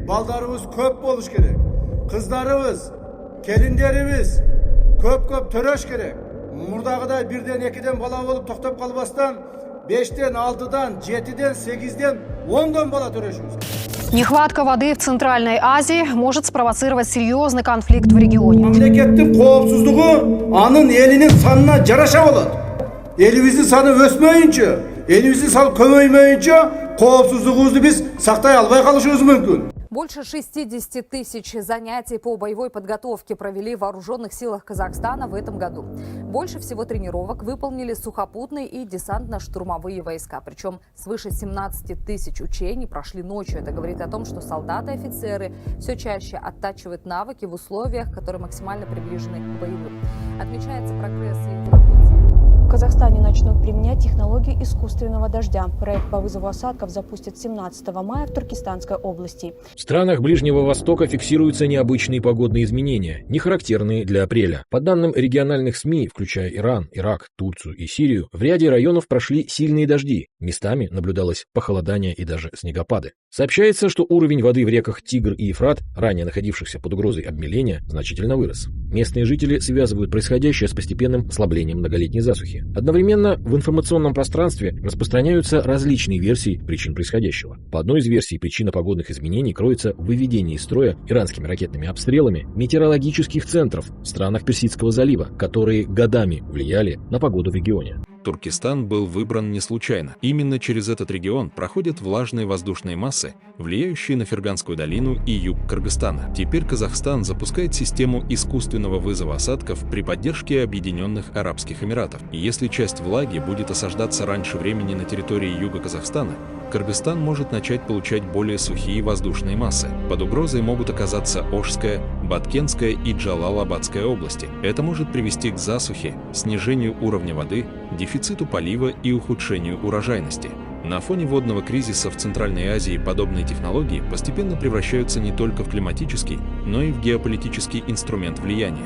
балдарыбыз көп болуш керек. Кыздарыбыз, келиндерибиz көп төрөш керек. Мурдагыдай 1ден 2ден бала болуп токтоп калбастан 5ден 6дан 7ден 8ден 10дон бала төрөшүбүз керек. Нехватка воды в Центральной Азии может спровоцировать серьезный конфликт в регионе. Мамлекеттин коопсуздугу анын элинин санына жараша болот. Элибиздин саны өсмөйүнчө, элибиздин саны көбөймөйүнчө коопсуздугубузду биз сактай албай калышыбыз мүмкүн. Больше 60 тысяч занятий по боевой подготовке провели в вооруженных силах Казахстана в этом году. Больше всего тренировок выполнили сухопутные и десантно-штурмовые войска. Причем свыше 17 тысяч учений прошли ночью. Это говорит о том, что солдаты и офицеры все чаще оттачивают навыки в условиях, которые максимально приближены к боевым. Отмечается прогресс и в работе. В Казахстане начнут применять технологии искусственного дождя. Проект по вызову осадков запустят 17 мая в Туркестанской области. В странах Ближнего Востока фиксируются необычные погодные изменения, не характерные для апреля. По данным региональных СМИ, включая Иран, Ирак, Турцию и Сирию, в ряде районов прошли сильные дожди. Местами наблюдалось похолодание и даже снегопады. Сообщается, что уровень воды в реках Тигр и Ефрат, ранее находившихся под угрозой обмеления, значительно вырос. Местные жители связывают происходящее с постепенным ослаблением многолетней засухи. Одновременно в информационном пространстве распространяются различные версии причин происходящего. По одной из версий, причина погодных изменений кроется в выведении из строя иранскими ракетными обстрелами метеорологических центров в странах Персидского залива, которые годами влияли на погоду в регионе. Туркестан был выбран не случайно. Именно через этот регион проходят влажные воздушные массы, влияющие на Ферганскую долину и юг Кыргызстана. Теперь Казахстан запускает систему искусственного вызова осадков при поддержке Объединенных Арабских Эмиратов. И если часть влаги будет осаждаться раньше времени на территории юга Казахстана, Кыргызстан может начать получать более сухие воздушные массы. Под угрозой могут оказаться Ошская, Баткенская и Джалал-Абадская области. Это может привести к засухе, снижению уровня воды, дефициту полива и ухудшению урожайности. На фоне водного кризиса в Центральной Азии подобные технологии постепенно превращаются не только в климатический, но и в геополитический инструмент влияния.